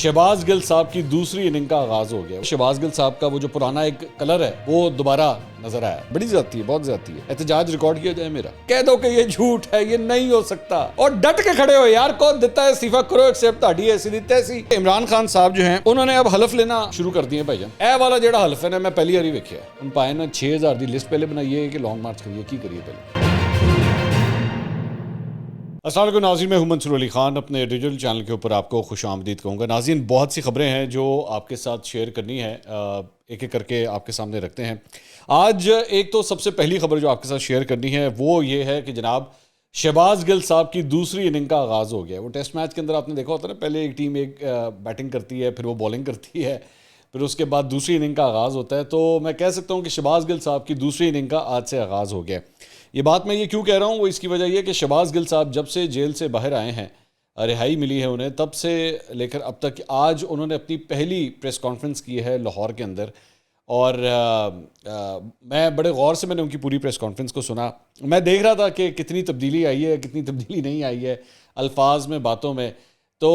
شہباز گل صاحب کی دوسری اننگ کا آغاز ہو گیا. شہباز گل صاحب کا وہ جو پرانا ایک کلر ہے وہ دوبارہ نظر آیا. بڑی زیادتی ہے, بہت زیادتی ہے. احتجاج ریکارڈ کیا جائے میرا, کہہ دو کہ یہ جھوٹ ہے, یہ نہیں ہو سکتا, اور ڈٹ کے کھڑے ہو یار. کون دیتا ہے استعفیٰ کرو ایکسیپٹ, تہاڈی ایسی دیتا ایسی. عمران خان صاحب جو ہیں انہوں نے اب حلف لینا شروع کر دیے بھائی جان. اے والا جڑا حلف ہے نا میں پہلی باری ویکھیا ہے. ان پائے نا 6000 دی لسٹ پہلے بنائیے کہ لانگ مارچ کریے, کی کریے پہلے. السلام علیکم ناظرین, میں ہوں منصور علی خان. اپنے ڈیجیٹل چینل کے اوپر آپ کو خوش آمدید کہوں گا. ناظرین, بہت سی خبریں ہیں جو آپ کے ساتھ شیئر کرنی ہے, ایک ایک کر کے آپ کے سامنے رکھتے ہیں. آج ایک تو سب سے پہلی خبر جو آپ کے ساتھ شیئر کرنی ہے وہ یہ ہے کہ جناب شہباز گل صاحب کی دوسری اننگ کا آغاز ہو گیا. وہ ٹیسٹ میچ کے اندر آپ نے دیکھا ہوتا ہے نا, پہلے ایک ٹیم ایک بیٹنگ کرتی ہے, پھر وہ بالنگ کرتی ہے, پھر اس کے بعد دوسری اننگ کا آغاز ہوتا ہے. تو میں کہہ سکتا ہوں کہ شہباز گل صاحب کی دوسری اننگ کا آج سے آغاز ہو گیا. یہ بات میں یہ کیوں کہہ رہا ہوں, وہ اس کی وجہ یہ کہ شہباز گل صاحب جب سے جیل سے باہر آئے ہیں, رہائی ملی ہے انہیں, تب سے لے کر اب تک آج انہوں نے اپنی پہلی پریس کانفرنس کی ہے لاہور کے اندر. اور میں بڑے غور سے میں نے ان کی پوری پریس کانفرنس کو سنا. میں دیکھ رہا تھا کہ کتنی تبدیلی آئی ہے, کتنی تبدیلی نہیں آئی ہے الفاظ میں, باتوں میں. تو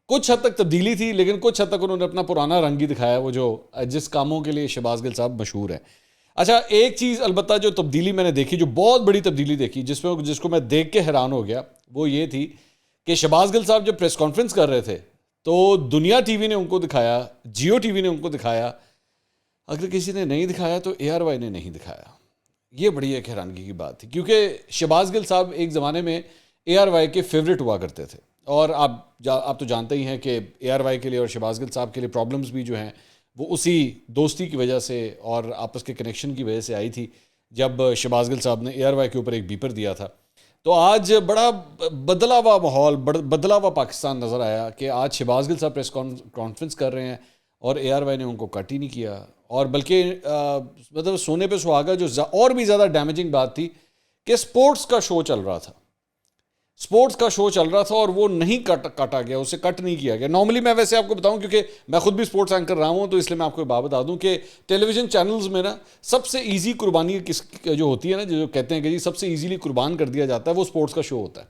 کچھ حد تک تبدیلی تھی, لیکن کچھ حد تک انہوں نے اپنا پرانا رنگ ہی دکھایا, وہ جو جس کاموں کے لیے شہباز گل صاحب مشہور ہیں. اچھا, ایک چیز البتہ جو تبدیلی میں نے دیکھی, جو بہت بڑی تبدیلی دیکھی, جس کو میں دیکھ کے حیران ہو گیا, وہ یہ تھی کہ شہباز گل صاحب جب پریس کانفرنس کر رہے تھے تو دنیا ٹی وی نے ان کو دکھایا, جیو ٹی وی نے ان کو دکھایا, اگر کسی نے نہیں دکھایا تو اے آر وائی نے نہیں دکھایا. یہ بڑی ایک حیرانگی کی بات تھی, کیونکہ شہباز گل صاحب ایک زمانے میں اے آر وائی کے فیوریٹ ہوا کرتے تھے. اور آپ تو جانتے ہی ہیں کہ اے آر وائی کے لیے اور شہباز گل صاحب کے لیے پرابلمز بھی جو ہیں وہ اسی دوستی کی وجہ سے اور آپس کے کنیکشن کی وجہ سے آئی تھی, جب شہباز گل صاحب نے اے آر وائی کے اوپر ایک بیپر دیا تھا. تو آج بڑا بدلا ہوا ماحول, بدلا ہوا پاکستان نظر آیا کہ آج شہباز گل صاحب پریس کانفرنس کر رہے ہیں اور اے آر وائی نے ان کو کٹ ہی نہیں کیا. اور بلکہ مطلب سونے پہ سہاگا, جو اور بھی زیادہ ڈیمیجنگ بات تھی کہ سپورٹس کا شو چل رہا تھا, سپورٹس کا شو چل رہا تھا اور وہ نہیں کاٹا گیا, اسے کٹ نہیں کیا گیا. نارملی میں ویسے آپ کو بتاؤں, کیونکہ میں خود بھی سپورٹس اینکر رہا ہوں, تو اس لیے میں آپ کو ایک بات بتا دوں کہ ٹیلی ویژن چینلز میں نا سب سے ایزی قربانی جو ہوتی ہے نا, جو کہتے ہیں کہ جی سب سے ایزیلی قربان کر دیا جاتا ہے, وہ سپورٹس کا شو ہوتا ہے.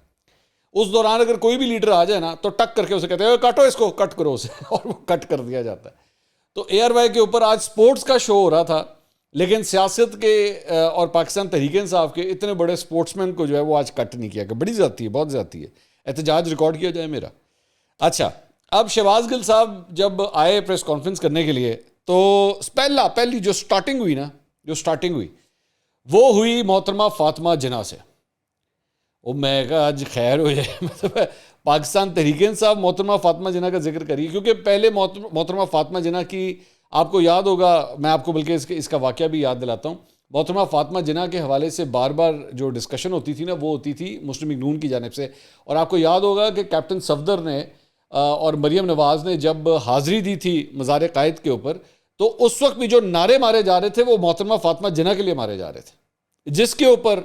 اس دوران اگر کوئی بھی لیڈر آ جائے نا تو ٹک کر کے اسے کہتے ہیں کاٹو اس کو, کٹ کرو اسے, اور وہ کٹ کر دیا جاتا ہے. تو اے آر وائی کے اوپر آج سپورٹس کا شو ہو رہا تھا, لیکن سیاست کے اور پاکستان تحریک انصاف کے اتنے بڑے سپورٹس مین کو جو ہے وہ آج کٹ نہیں کیا گیا. بڑی زیادتی ہے, بہت زیادتی ہے. احتجاج ریکارڈ کیا جائے میرا. اچھا, اب شہباز گل صاحب جب آئے پریس کانفرنس کرنے کے لیے, تو پہلی جو سٹارٹنگ ہوئی وہ ہوئی محترمہ فاطمہ جناح سے. وہ میں کہا آج خیر ہو جائے, مطلب پاکستان تحریک انصاف محترمہ فاطمہ جناح کا ذکر کریے, کیونکہ پہلے محترمہ فاطمہ جناح کی آپ کو یاد ہوگا, میں آپ کو بلکہ اس کا واقعہ بھی یاد دلاتا ہوں. محترمہ فاطمہ جناح کے حوالے سے بار بار جو ڈسکشن ہوتی تھی نا, وہ ہوتی تھی مسلم لیگ نون کی جانب سے. اور آپ کو یاد ہوگا کہ کیپٹن صفدر نے اور مریم نواز نے جب حاضری دی تھی مزار قائد کے اوپر, تو اس وقت بھی جو نعرے مارے جا رہے تھے وہ محترمہ فاطمہ جناح کے لیے مارے جا رہے تھے, جس کے اوپر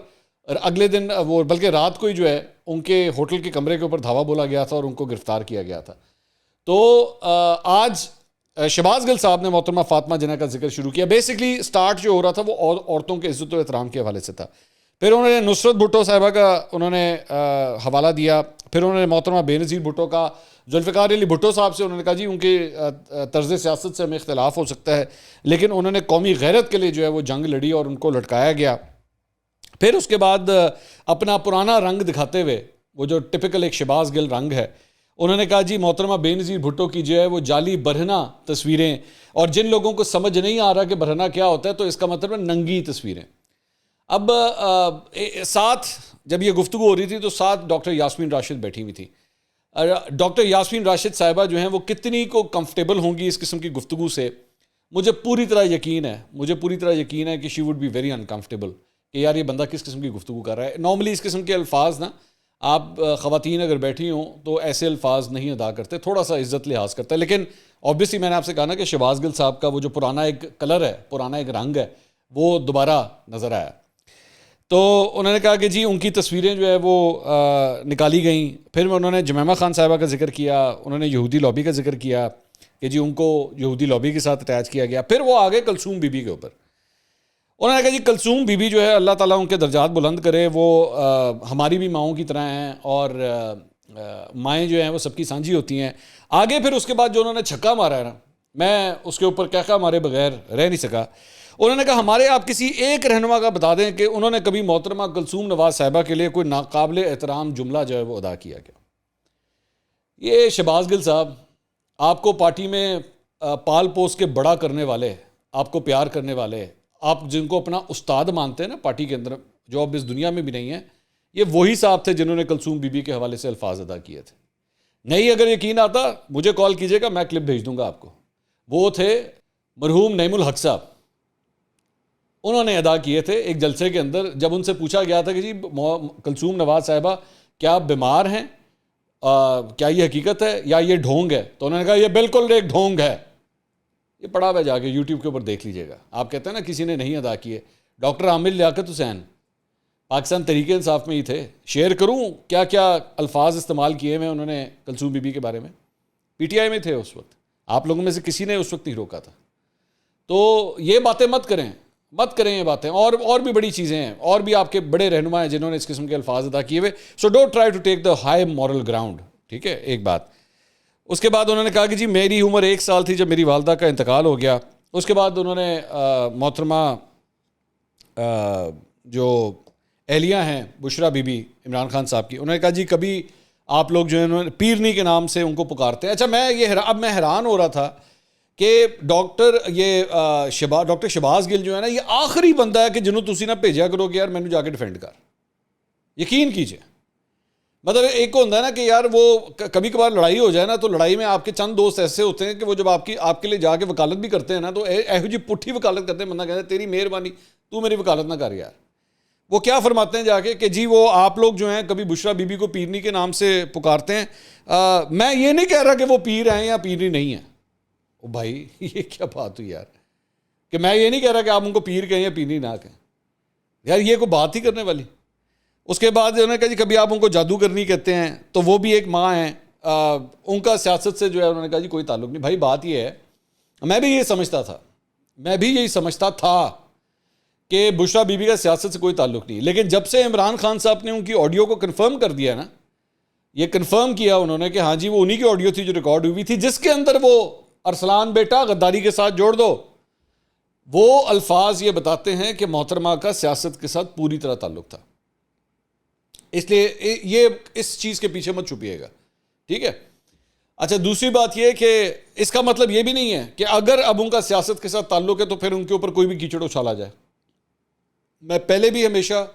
اگلے دن وہ بلکہ رات کو ہی جو ہے ان کے ہوٹل کے کمرے کے اوپر دھاوا بولا گیا تھا اور ان کو گرفتار کیا گیا تھا. تو آج شہباز گل صاحب نے محترمہ فاطمہ جناح کا ذکر شروع کیا. بیسکلی سٹارٹ جو ہو رہا تھا وہ عورتوں کے عزت و احترام کے حوالے سے تھا. پھر انہوں نے نصرت بھٹو صاحبہ کا انہوں نے حوالہ دیا. پھر انہوں نے محترمہ بے نظیر بھٹو کا, ذوالفقار علی بھٹو صاحب سے انہوں نے کہا جی ان کے طرز سیاست سے ہمیں اختلاف ہو سکتا ہے, لیکن انہوں نے قومی غیرت کے لیے جو ہے وہ جنگ لڑی اور ان کو لٹکایا گیا. پھر اس کے بعد اپنا پرانا رنگ دکھاتے ہوئے, وہ جو ٹپیکل ایک شہباز گل رنگ ہے, انہوں نے کہا جی محترمہ بے نظیر بھٹو کی جو ہے وہ جعلی برہنہ تصویریں, اور جن لوگوں کو سمجھ نہیں آ رہا کہ برہنہ کیا ہوتا ہے تو اس کا مطلب ہے ننگی تصویریں. اب ساتھ جب یہ گفتگو ہو رہی تھی تو ساتھ ڈاکٹر یاسمین راشد بیٹھی ہوئی تھی. ڈاکٹر یاسمین راشد صاحبہ جو ہیں وہ کتنی کو کمفرٹیبل ہوں گی اس قسم کی گفتگو سے, مجھے پوری طرح یقین ہے کہ she would be very uncomfortable کہ یار یہ بندہ کس قسم کی گفتگو کر رہا ہے. نارملی اس قسم کے الفاظ نا آپ خواتین اگر بیٹھی ہوں تو ایسے الفاظ نہیں ادا کرتے, تھوڑا سا عزت لحاظ کرتا ہے. لیکن آبویسلی میں نے آپ سے کہا نا کہ شہباز گل صاحب کا وہ جو پرانا ایک کلر ہے, پرانا ایک رنگ ہے, وہ دوبارہ نظر آیا. تو انہوں نے کہا کہ جی ان کی تصویریں جو ہے وہ نکالی گئیں. پھر انہوں نے جمیمہ خان صاحبہ کا ذکر کیا, انہوں نے یہودی لابی کا ذکر کیا کہ جی ان کو یہودی لابی کے ساتھ اٹیچ کیا گیا. پھر وہ آگے کلثوم بی بی کے اوپر. انہوں نے کہا جی کلثوم بی بی جو ہے اللہ تعالیٰ ان کے درجات بلند کرے, وہ ہماری بھی ماؤں کی طرح ہیں, اور مائیں جو ہیں وہ سب کی سانجھی ہوتی ہیں. آگے پھر اس کے بعد جو انہوں نے چھکا مارا ہے نا, میں اس کے اوپر کہا مارے بغیر رہ نہیں سکا. انہوں نے کہا ہمارے آپ کسی ایک رہنما کا بتا دیں کہ انہوں نے کبھی محترمہ کلثوم نواز صاحبہ کے لیے کوئی ناقابل احترام جملہ جو ہے وہ ادا کیا گیا. یہ شہباز گل صاحب, آپ کو پارٹی میں پال پوس کے بڑا کرنے والے, آپ کو پیار کرنے والے, آپ جن کو اپنا استاد مانتے ہیں نا پارٹی کے اندر, جو اب اس دنیا میں بھی نہیں ہیں, یہ وہی صاحب تھے جنہوں نے کلثوم بی بی کے حوالے سے الفاظ ادا کیے تھے. نہیں اگر یقین آتا مجھے کال کیجیے گا, میں کلپ بھیج دوں گا آپ کو. وہ تھے مرحوم نعیم الحق صاحب, انہوں نے ادا کیے تھے ایک جلسے کے اندر. جب ان سے پوچھا گیا تھا کہ جی کلثوم نواز صاحبہ کیا آپ بیمار ہیں, کیا یہ حقیقت ہے یا یہ ڈھونگ ہے, تو انہوں نے کہا یہ بالکل ایک ڈھونگ ہے. یہ پڑھا ہوا جا کے یوٹیوب کے اوپر دیکھ لیجیے گا. آپ کہتے ہیں نا کسی نے نہیں ادا کیے, ڈاکٹر عامر لیاقت حسین پاکستان تحریک انصاف میں ہی تھے. شیئر کروں کیا کیا الفاظ استعمال کیے ہوئے انہوں نے کلثوم بی بی کے بارے میں. پی ٹی آئی میں تھے اس وقت, آپ لوگوں میں سے کسی نے اس وقت نہیں روکا تھا. تو یہ باتیں مت کریں یہ باتیں. اور بھی بڑی چیزیں ہیں, اور بھی آپ کے بڑے رہنما ہیں جنہوں نے اس قسم کے الفاظ ادا کیے ہوئے. So don't try to take the high moral ground. ٹھیک ہے, ایک بات. اس کے بعد انہوں نے کہا کہ جی میری عمر 1 سال تھی جب میری والدہ کا انتقال ہو گیا. اس کے بعد انہوں نے محترمہ جو اہلیہ ہیں بشرا بی بی عمران خان صاحب کی, انہوں نے کہا جی کبھی آپ لوگ جو ہے انہوں نے پیرنی کے نام سے ان کو پکارتے ہیں. اچھا میں حیران ہو رہا تھا کہ ڈاکٹر شہباز گل جو ہے نا, یہ آخری بندہ ہے کہ جنہوں تسی نہ بھیجا کرو کہ یار مینوں جا کے ڈیفینڈ کر. یقین کیجئے, مطلب ایک کو ہوتا ہے نا کہ یار وہ کبھی کبھار لڑائی ہو جائے نا, تو لڑائی میں آپ کے چند دوست ایسے ہوتے ہیں کہ وہ جب آپ کے لیے جا کے وکالت بھی کرتے ہیں نا, تو ایہو جی پٹھی وکالت کرتے ہیں, بندہ کہتا ہے تیری مہربانی تو میری وکالت نہ کر یار. وہ کیا فرماتے ہیں جا کے کہ جی وہ آپ لوگ جو ہیں کبھی بشرا بی بی کو پیرنی کے نام سے پکارتے ہیں. میں یہ نہیں کہہ رہا کہ وہ پیر ہیں یا پیرنی نہیں ہیں. او بھائی یہ کیا بات ہوئی یار, کہ میں یہ نہیں کہہ رہا کہ آپ ان کو پیر کہیں یا پیرنی نہ کہیں. یار یہ کوئی بات ہی کرنے والی. اس کے بعد انہوں نے کہا جی کبھی آپ ان کو جادوگرنی کہتے ہیں, تو وہ بھی ایک ماں ہیں, ان کا سیاست سے جو ہے انہوں نے کہا جی کوئی تعلق نہیں. بھائی بات یہ ہے, میں بھی یہی سمجھتا تھا کہ بشرا بی بی کا سیاست سے کوئی تعلق نہیں. لیکن جب سے عمران خان صاحب نے ان کی آڈیو کو کنفرم کر دیا نا, یہ کنفرم کیا انہوں نے کہ ہاں جی وہ انہی کی آڈیو تھی جو ریکارڈ ہوئی تھی, جس کے اندر وہ ارسلان بیٹا غداری کے ساتھ جوڑ دو, وہ الفاظ یہ بتاتے ہیں کہ محترمہ کا سیاست کے ساتھ پوری طرح تعلق تھا. اس لیے یہ اس چیز کے پیچھے مت چھپیے گا. ٹھیک ہے. اچھا دوسری بات یہ کہ اس کا مطلب یہ بھی نہیں ہے کہ اگر اب ان کا سیاست کے ساتھ تعلق ہے تو پھر ان کے اوپر کوئی بھی کیچڑ اچھالا جائے. میں پہلے بھی ہمیشہ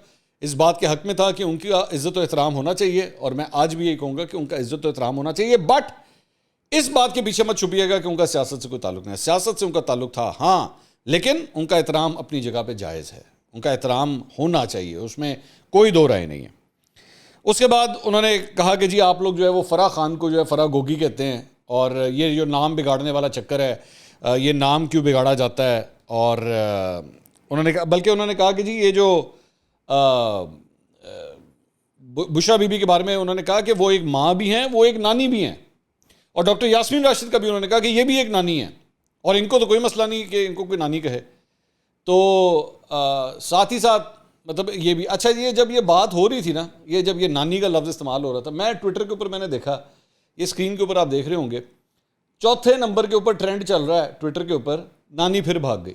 اس بات کے حق میں تھا کہ ان کی عزت و احترام ہونا چاہیے, اور میں آج بھی یہی کہوں گا کہ ان کا عزت و احترام ہونا چاہیے. بٹ اس بات کے پیچھے مت چھپیے گا کہ ان کا سیاست سے کوئی تعلق نہیں ہے. سیاست سے ان کا تعلق تھا ہاں, لیکن ان کا احترام اپنی جگہ پہ جائز ہے, ان کا احترام ہونا چاہیے, اس میں کوئی دو رائے نہیں ہے. اس کے بعد انہوں نے کہا کہ جی آپ لوگ جو ہے وہ فرح خان کو جو ہے فرح گوگی کہتے ہیں, اور یہ جو نام بگاڑنے والا چکر ہے, یہ نام کیوں بگاڑا جاتا ہے. اور انہوں نے کہا, بلکہ انہوں نے کہا کہ جی یہ جو بشرا بی بی کے بارے میں انہوں نے کہا کہ وہ ایک ماں بھی ہیں, وہ ایک نانی بھی ہیں, اور ڈاکٹر یاسمین راشد کا بھی انہوں نے کہا کہ یہ بھی ایک نانی ہے, اور ان کو تو کوئی مسئلہ نہیں کہ ان کو کوئی نانی کہے. تو ساتھ ہی ساتھ مطلب یہ بھی اچھا, یہ جب یہ بات ہو رہی تھی نا, یہ جب یہ نانی کا لفظ استعمال ہو رہا تھا, میں ٹویٹر کے اوپر میں نے دیکھا, یہ اسکرین کے اوپر آپ دیکھ رہے ہوں گے, 4تھے نمبر کے اوپر ٹرینڈ چل رہا ہے ٹویٹر کے اوپر, نانی پھر بھاگ گئی.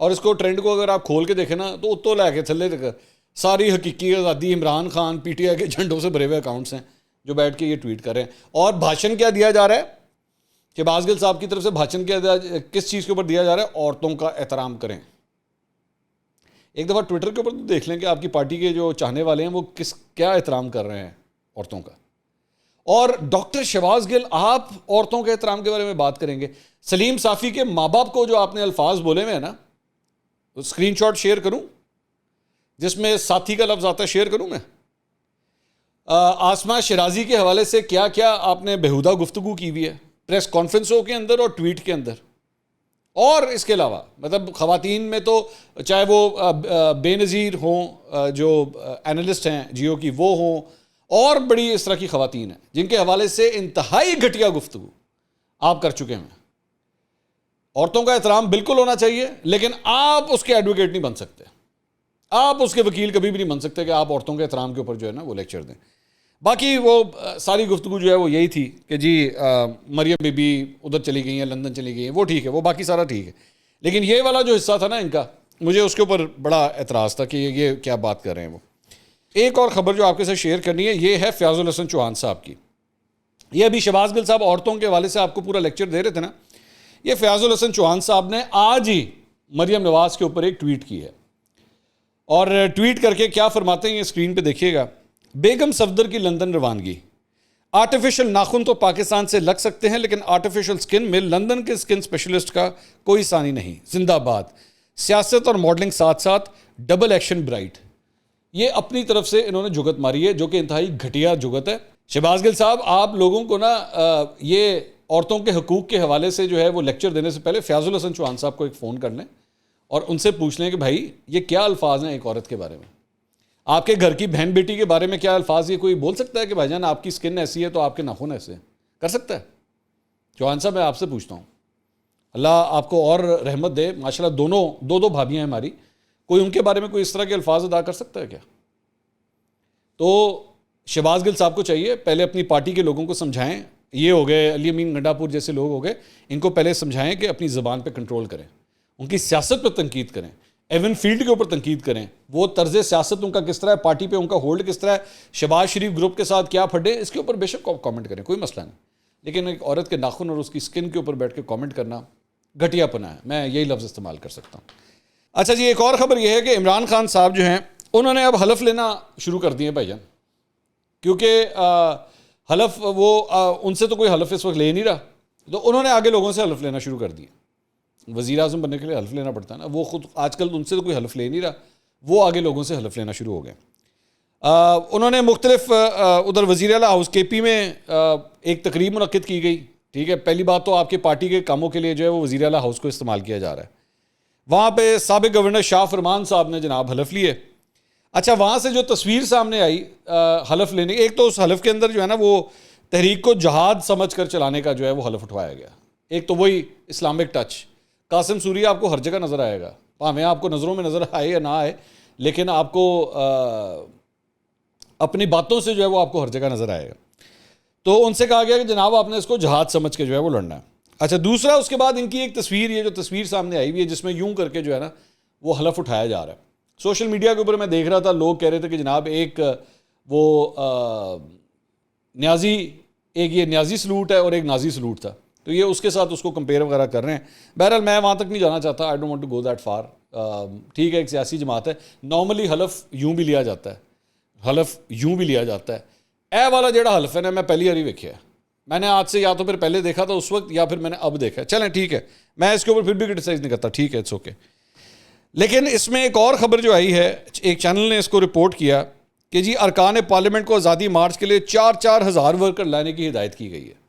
اور اس کو ٹرینڈ کو اگر آپ کھول کے دیکھیں نا, تو اتو لے کے تھلے تک ساری حقیقی آزادی Imran Khan P T I کے جھنڈوں سے بھرے ہوئے اکاؤنٹس ہیں جو بیٹھ کے یہ ٹویٹ کر رہے ہیں. اور بھاشن کیا دیا جا رہا ہے, شہباز گل صاحب کی طرف سے بھاشن کس چیز کے اوپر دیا جا رہا ہے, عورتوں کا احترام کریں. ایک دفعہ ٹویٹر کے اوپر دیکھ لیں کہ آپ کی پارٹی کے جو چاہنے والے ہیں وہ کیا احترام کر رہے ہیں عورتوں کا. اور ڈاکٹر شہباز گل آپ عورتوں کے احترام کے بارے میں بات کریں گے. سلیم صافی کے ماں باپ کو جو آپ نے الفاظ بولے ہوئے ہیں نا, اسکرین شاٹ شیئر کروں جس میں ساتھی کا لفظ آتا ہے, شیئر کروں میں. آسماء شرازی کے حوالے سے کیا کیا آپ نے بےہودہ گفتگو کی ہوئی ہے پریس کانفرنسوں کے اندر اور ٹویٹ کے اندر. اور اس کے علاوہ مطلب خواتین میں تو چاہے وہ بے نظیر ہوں جو اینالسٹ ہیں جیو کی وہ ہوں, اور بڑی اس طرح کی خواتین ہیں جن کے حوالے سے انتہائی گھٹیا گفتگو آپ کر چکے ہیں. عورتوں کا احترام بالکل ہونا چاہیے, لیکن آپ اس کے ایڈوکیٹ نہیں بن سکتے, آپ اس کے وکیل کبھی بھی نہیں بن سکتے کہ آپ عورتوں کے احترام کے اوپر جو ہے نا وہ لیکچر دیں. باقی وہ ساری گفتگو جو ہے وہ یہی تھی کہ جی مریم بی بی ادھر چلی گئی ہیں، لندن چلی گئی ہیں، وہ ٹھیک ہے، وہ باقی سارا ٹھیک ہے، لیکن یہ والا جو حصہ تھا نا ان کا، مجھے اس کے اوپر بڑا اعتراض تھا کہ یہ کیا بات کر رہے ہیں وہ۔ ایک اور خبر جو آپ کے ساتھ شیئر کرنی ہے یہ ہے فیاض الحسن چوہان صاحب کی۔ یہ ابھی شہباز گل صاحب عورتوں کے حوالے سے آپ کو پورا لیکچر دے رہے تھے نا، یہ فیاض الحسن چوہان صاحب نے آج ہی مریم نواز کے اوپر ایک ٹویٹ کی ہے، اور ٹویٹ کر کے کیا فرماتے ہیں یہ اسکرین پہ دیکھیے گا۔ بیگم صفدر کی لندن روانگی، آرٹیفیشل ناخن تو پاکستان سے لگ سکتے ہیں لیکن آرٹیفیشل سکن میں لندن کے سکن اسپیشلسٹ کا کوئی ثانی نہیں، زندہ باد، سیاست اور ماڈلنگ ساتھ ساتھ، ڈبل ایکشن برائٹ۔ یہ اپنی طرف سے انہوں نے جگت ماری ہے جو کہ انتہائی گھٹیا جگت ہے۔ شہباز گل صاحب، آپ لوگوں کو نا یہ عورتوں کے حقوق کے حوالے سے جو ہے وہ لیکچر دینے سے پہلے فیاض الحسن چوہان صاحب کو ایک فون کر لیں اور ان سے پوچھ لیں کہ بھائی یہ کیا الفاظ ہیں ایک عورت کے بارے میں، آپ کے گھر کی بہن بیٹی کے بارے میں کیا الفاظ، یہ کوئی بول سکتا ہے کہ بھائی جان آپ کی سکن ایسی ہے تو آپ کے ناخن ایسے ہیں؟ کر سکتا ہے؟ چوہان صاحب میں آپ سے پوچھتا ہوں، اللہ آپ کو اور رحمت دے، ماشاءاللہ دو بھابیاں ہیں ہماری، کوئی ان کے بارے میں کوئی اس طرح کے الفاظ ادا کر سکتا ہے کیا؟ تو شہباز گل صاحب کو چاہیے پہلے اپنی پارٹی کے لوگوں کو سمجھائیں، یہ ہو گئے علی امین گنڈا پور جیسے لوگ ہو گئے، ان کو پہلے سمجھائیں کہ اپنی زبان پہ کنٹرول کریں، ان کی سیاست پہ تنقید کریں، ایون فیلڈ کے اوپر تنقید کریں، وہ طرز سیاست ان کا کس طرح ہے، پارٹی پہ ان کا ہولڈ کس طرح ہے، شہباز شریف گروپ کے ساتھ کیا پھڈے، اس کے اوپر بے شک کامنٹ کریں، کوئی مسئلہ نہیں، لیکن ایک عورت کے ناخن اور اس کی سکن کے اوپر بیٹھ کے کامنٹ کرنا گھٹیا پنا ہے، میں یہی لفظ استعمال کر سکتا ہوں۔ اچھا جی، ایک اور خبر یہ ہے کہ عمران خان صاحب جو ہیں انہوں نے اب حلف لینا شروع کر دیے بھائی جان، کیونکہ حلف وہ ان سے تو کوئی حلف اس وقت لے نہیں رہا، تو انہوں نے آگے لوگوں سے حلف لینا شروع کر دیا۔ وزیر اعظم بننے کے لیے حلف لینا پڑتا ہے نا، وہ خود آج کل ان سے تو کوئی حلف لے نہیں رہا، وہ آگے لوگوں سے حلف لینا شروع ہو گئے۔ انہوں نے مختلف ادھر وزیر اعلیٰ ہاؤس کے پی میں ایک تقریب منعقد کی گئی، ٹھیک ہے، پہلی بات تو آپ کے پارٹی کے کاموں کے لیے جو ہے وہ وزیر اعلیٰ ہاؤس کو استعمال کیا جا رہا ہے، وہاں پہ سابق گورنر شاہ فرمان صاحب نے جناب حلف لیے۔ اچھا، وہاں سے جو تصویر سامنے آئی حلف لینے، ایک تو اس حلف کے اندر جو ہے نا وہ تحریک کو جہاد سمجھ کر چلانے کا جو ہے وہ حلف اٹھوایا گیا، ایک تو وہی اسلامک ٹچ، قاسم سوری آپ کو ہر جگہ نظر آئے گا، ہمیں آپ کو نظروں میں نظر آئے یا نہ آئے، لیکن آپ کو اپنی باتوں سے جو ہے وہ آپ کو ہر جگہ نظر آئے گا۔ تو ان سے کہا گیا کہ جناب آپ نے اس کو جہاد سمجھ کے جو ہے وہ لڑنا ہے۔ اچھا، دوسرا اس کے بعد ان کی ایک تصویر، یہ جو تصویر سامنے آئی ہوئی ہے جس میں یوں کر کے جو ہے نا وہ حلف اٹھایا جا رہا ہے، سوشل میڈیا کے اوپر میں دیکھ رہا تھا، لوگ کہہ رہے تھے کہ جناب ایک وہ نیازی، ایک یہ نیازی سلوٹ ہے اور ایک نازی سلوٹ تھا، تو یہ اس کے ساتھ اس کو کمپیئر وغیرہ کر رہے ہیں۔ بہرحال میں وہاں تک نہیں جانا چاہتا، I don't want to go that far, ٹھیک ہے، ایک سیاسی جماعت ہے، نارملی حلف یوں بھی لیا جاتا ہے، حلف یوں بھی لیا جاتا ہے، اے والا جڑا حلف ہے نا میں پہلی باری ویکھیا ہے، میں نے آج سے یا تو پھر پہلے دیکھا تھا اس وقت یا پھر میں نے اب دیکھا ہے، چلیں ٹھیک ہے، میں اس کے اوپر پھر بھی کرٹیسائز نہیں کرتا، ٹھیک ہے، اٹس اوکے۔ لیکن اس میں ایک اور خبر جو آئی ہے، ایک چینل نے اس کو رپورٹ کیا کہ جی ارکان پارلیمنٹ کو آزادی مارچ کے لیے 4,000 ورکر لانے کی ہدایت کی گئی ہے،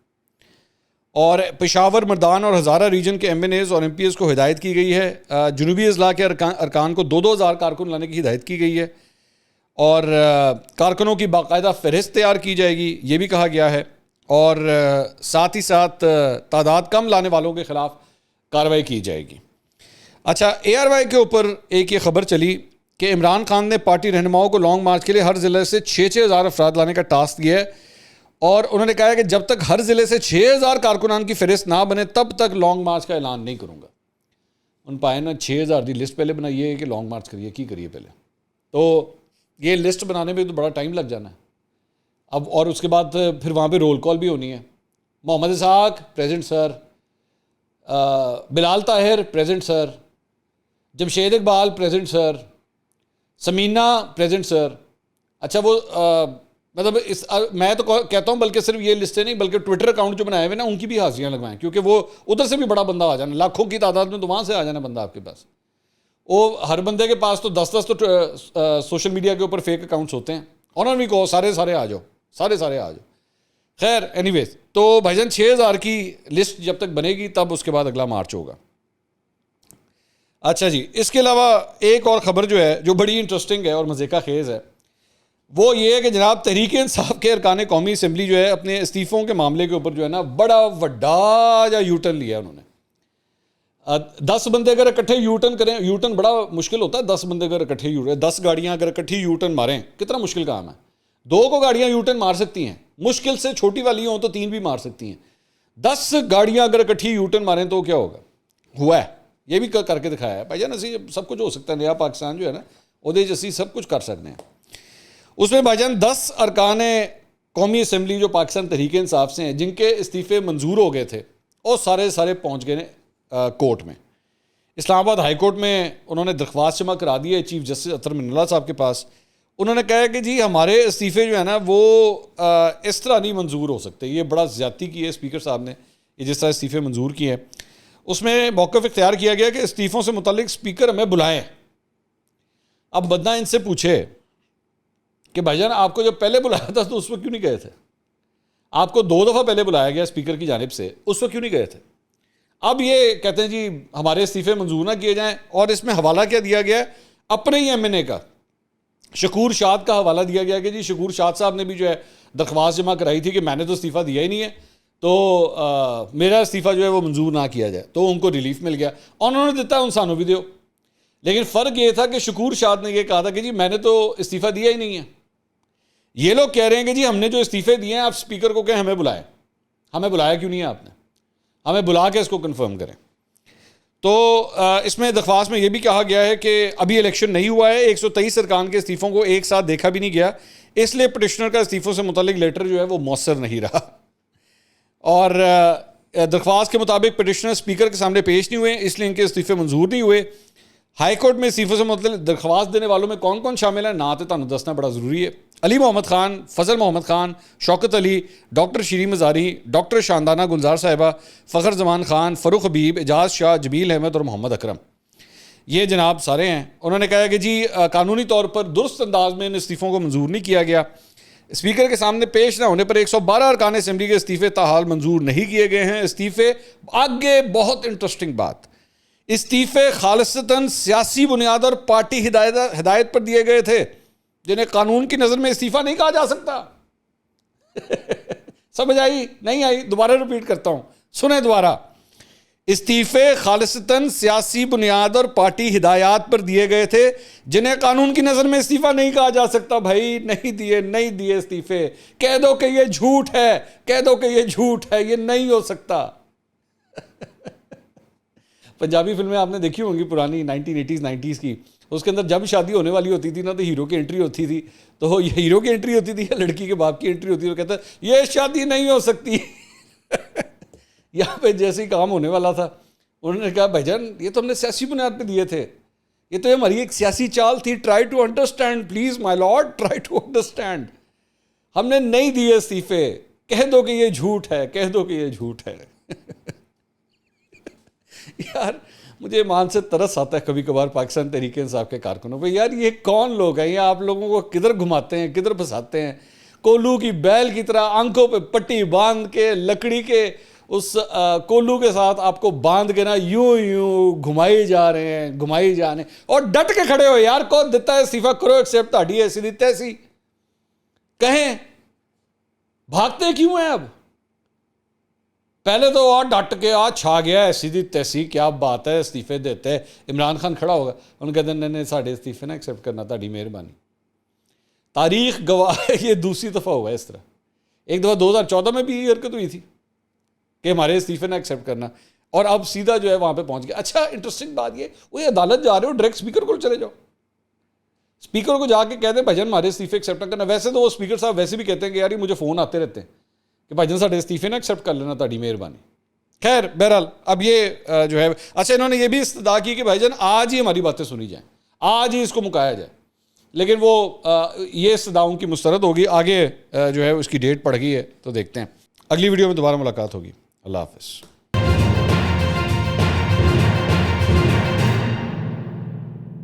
اور پشاور، مردان اور ہزارہ ریجن کے ایم این ایز اور ایم پی ایز کو ہدایت کی گئی ہے، جنوبی اضلاع کے ارکان کو 2,000 کارکن لانے کی ہدایت کی گئی ہے، اور کارکنوں کی باقاعدہ فہرست تیار کی جائے گی، یہ بھی کہا گیا ہے، اور ساتھ ہی ساتھ تعداد کم لانے والوں کے خلاف کارروائی کی جائے گی۔ اچھا، اے آر وائی کے اوپر ایک یہ خبر چلی کہ عمران خان نے پارٹی رہنماؤں کو لانگ مارچ کے لیے ہر ضلع سے 6,000 افراد لانے کا ٹاسک دیا ہے، اور انہوں نے کہا ہے کہ جب تک ہر ضلع سے 6,000 کارکنان کی فہرست نہ بنے تب تک لانگ مارچ کا اعلان نہیں کروں گا۔ ان پائے نا 6,000 دی لسٹ پہلے بنائیے ہے کہ لانگ مارچ کریے، کی کریے پہلے، تو یہ لسٹ بنانے میں تو بڑا ٹائم لگ جانا ہے اب، اور اس کے بعد پھر وہاں پہ رول کال بھی ہونی ہے، محمد اسحاق پریزنٹ سر، بلال طاہر پریزنٹ سر، جمشید اقبال پریزنٹ سر، سمینہ پریزنٹ سر۔ اچھا، وہ مطلب میں تو کہتا ہوں بلکہ صرف یہ لسٹیں نہیں بلکہ ٹویٹر اکاؤنٹ جو بنائے ہوئے نا ان کی بھی حاضریاں لگوائیں، کیونکہ وہ ادھر سے بھی بڑا بندہ آ جانا، لاکھوں کی تعداد میں تو وہاں سے آ جانا بندہ آپ کے پاس، وہ ہر بندے کے پاس تو 10 تو سوشل میڈیا کے اوپر فیک اکاؤنٹس ہوتے ہیں، انہوں نے بھی کہو سارے آ جاؤ، سارے آ جاؤ۔ خیر اینی ویز، تو بھائی جان 6,000 کی لسٹ جب تک بنے گی تب اس کے بعد اگلا مارچ ہوگا۔ اچھا جی، اس کے علاوہ ایک اور خبر جو ہے جو بڑی انٹرسٹنگ ہے اور مزے کا خیز ہے، وہ یہ ہے کہ جناب تحریک انصاف کے ارکان قومی اسمبلی جو ہے اپنے استعفوں کے معاملے کے اوپر جو ہے نا بڑا وڈا یا یو ٹرن لیا انہوں نے۔ 10 بندے اگر اکٹھے یو ٹرن کریں، یو ٹرن بڑا مشکل ہوتا ہے، 10 بندے اگر اکٹھے 10 گاڑیاں اگر اکٹھی یو ٹرن ماریں کتنا مشکل کام ہے، 2 کو گاڑیاں یو ٹرن مار سکتی ہیں, مشکل سے چھوٹی والی ہوں تو 3 بھی مار سکتی ہیں. 10 گاڑیاں اگر اکٹھی یو ٹرن ماریں تو کیا ہوگا؟ ہوا ہے, یہ بھی کر کے دکھایا ہے بھائی جان. اسی سب کچھ ہو سکتا ہے, نیا پاکستان جو ہے نا وہ اسی سب کچھ کر سکتے ہیں. اس میں بھائی جان 10 ارکان قومی اسمبلی جو پاکستان تحریک انصاف سے ہیں, جن کے استعفے منظور ہو گئے تھے, وہ سارے پہنچ گئے کورٹ میں. اسلام آباد ہائی کورٹ میں انہوں نے درخواست جمع کرا دی ہے چیف جسٹس اطہر من اللہ صاحب کے پاس. انہوں نے کہا کہ جی ہمارے استعفے جو ہے نا وہ اس طرح نہیں منظور ہو سکتے, یہ بڑا زیادتی کی ہے اسپیکر صاحب نے, یہ جس طرح استعفے منظور کیے ہیں. اس میں موقف اختیار کیا گیا کہ استعفوں سے متعلق اسپیکر ہمیں بلائیں. اب بندہ ان سے پوچھے کہ بھائی جان آپ کو جب پہلے بلایا تھا تو اس وقت کیوں نہیں گئے تھے؟ آپ کو 2 دفعہ پہلے بلایا گیا اسپیکر کی جانب سے, اس وقت کیوں نہیں گئے تھے؟ اب یہ کہتے ہیں جی ہمارے استعفے منظور نہ کیے جائیں, اور اس میں حوالہ کیا دیا گیا ہے؟ اپنے ہی ایم این اے کا, شکور شاد کا حوالہ دیا گیا کہ جی شکور شاد صاحب نے بھی جو ہے درخواست جمع کرائی تھی کہ میں نے تو استعفیٰ دیا ہی نہیں ہے, تو میرا استعفیٰ جو ہے وہ منظور نہ کیا جائے, تو ان کو ریلیف مل گیا. اور انہوں نے دیتا ہے انسانوں بھی دیو. لیکن فرق یہ تھا کہ شکور شاد نے یہ کہا تھا کہ جی میں نے تو استعفیٰ دیا ہی نہیں ہے. یہ لوگ کہہ رہے ہیں کہ جی ہم نے جو استعفے دیے ہیں آپ اسپیکر کو کہیں ہمیں بلائیں. ہمیں بلایا کیوں نہیں ہے آپ نے؟ ہمیں بلا کے اس کو کنفرم کریں. تو اس میں درخواست میں یہ بھی کہا گیا ہے کہ ابھی الیکشن نہیں ہوا ہے, 123 ارکان کے استعفوں کو ایک ساتھ دیکھا بھی نہیں گیا, اس لیے پٹیشنر کا استعفوں سے متعلق لیٹر جو ہے وہ مؤثر نہیں رہا. اور درخواست کے مطابق پٹیشنر اسپیکر کے سامنے پیش نہیں ہوئے, اس لیے ان کے استعفے منظور نہیں ہوئے. ہائی کورٹ میں استعفوں سے متعلق درخواست دینے والوں میں کون کون شامل ہیں نا تو تانوں دسنا بڑا ضروری ہے. علی محمد خان, فضل محمد خان, شوکت علی, ڈاکٹر شیریں مزاری, ڈاکٹر شاندانہ گلزار صاحبہ, فخر زمان خان, فروخ حبیب, اعجاز شاہ, جمیل احمد اور محمد اکرم. یہ جناب سارے ہیں. انہوں نے کہا کہ جی قانونی طور پر درست انداز میں ان استعفوں کو منظور نہیں کیا گیا. اسپیکر کے سامنے پیش نہ ہونے پر 112 ارکان اسمبلی کے استعفے تاحال منظور نہیں کیے گئے ہیں. استعفے آگے بہت انٹرسٹنگ بات, استعفے خالصتاً سیاسی بنیاد اور پارٹی ہدایت پر دیے گئے تھے, جنہیں قانون کی نظر میں استعفیٰ نہیں کہا جا سکتا. سمجھ آئی نہیں آئی؟ دوبارہ ریپیٹ کرتا ہوں, سنیں دوبارہ. استعفے خالصتاً سیاسی بنیاد اور پارٹی ہدایات پر دیے گئے تھے, جنہیں قانون کی نظر میں استعفیٰ نہیں کہا جا سکتا. بھائی نہیں دیے استعفے, کہہ دو کہ یہ جھوٹ ہے, کہہ دو کہ یہ جھوٹ ہے, یہ نہیں ہو سکتا. پنجابی فلمیں آپ نے دیکھی ہوں گی پرانی 1980s 90s کی, اس کے اندر جب شادی ہونے والی ہوتی تھی نا تو ہیرو کی انٹری ہوتی تھی, تو یہ ہیرو کی انٹری ہوتی تھی یا لڑکی کے باپ کی انٹری ہوتی تھی, وہ کہتا ہے یہ شادی نہیں ہو سکتی. یہاں پہ جیسے ہی کام ہونے والا تھا انہوں نے کہا بھائی جان یہ تو ہم نے سیاسی بنیاد پہ دیے تھے, یہ تو ہماری ایک سیاسی چال تھی, try to understand please my lord, try to understand. ہم نے نہیں دیے استعفے, کہہ دو کہ یہ جھوٹ ہے, کہہ دو کہ یہ جھوٹ ہے. یار مجھے ایمان سے ترس آتا ہے کبھی کبھار پاکستان تحریک انصاف کے کارکنوں پہ. یار یہ کون لوگ ہیں؟ یہ آپ لوگوں کو کدھر گھماتے ہیں, کدھر پھنساتے ہیں؟ کولو کی بیل کی طرح آنکھوں پہ پٹی باندھ کے لکڑی کے اس کولو کے ساتھ آپ کو باندھ کے نا یوں گھمائی جا رہے ہیں, اور ڈٹ کے کھڑے ہو. یار کون دیتا ہے استعفیٰ؟ کرو ایکسیپٹ, تہاڈی ایسی دی تیسی کہیں. بھاگتے کیوں ہیں اب؟ پہلے تو ڈٹ کے چھا گیا ایسی دی تیسی, کیا بات ہے, استعفے دیتے ہیں. عمران خان کھڑا ہوگا, انہوں کہتے ہیں نہیں ساڑھے استعفے نہ ایکسیپٹ کرنا, تہاڈی مہربانی. تاریخ گواہ ہے یہ دوسری دفعہ ہوا ہے اس طرح. ایک دفعہ 2014 میں بھی یہ حرکت ہوئی تھی کہ ہمارے استعفے نہ ایکسیپٹ کرنا, اور اب سیدھا جو ہے وہاں پہ پہنچ گیا. اچھا انٹرسٹنگ بات یہ, وہ عدالت جا رہے ہو ڈائریکٹ اسپیکر کو چلے جاؤ, اسپیکر کو جا کے کہہ دیں بھائی جان ہمارے استعفے ایکسیپٹ نہ کرنا. ویسے تو وہ اسپیکر صاحب ویسے بھی کہتے ہیں کہ یار مجھے فون آتے رہتے ہیں کہ بھائی جان ساڑھے استعفے نہ ایکسیپٹ کر لینا, تہاڈی مہربانی. خیر بہرحال اب یہ جو ہے, اچھا انہوں نے یہ بھی استدعا کی کہ بھائی جان آج ہی ہماری باتیں سنی جائیں, آج ہی اس کو مکایا جائے. لیکن وہ یہ استدعاؤں کی مسترد ہوگی, آگے جو ہے اس کی ڈیٹ پڑ گئی ہے, تو دیکھتے ہیں. اگلی ویڈیو میں دوبارہ ملاقات ہوگی. اللہ حافظ.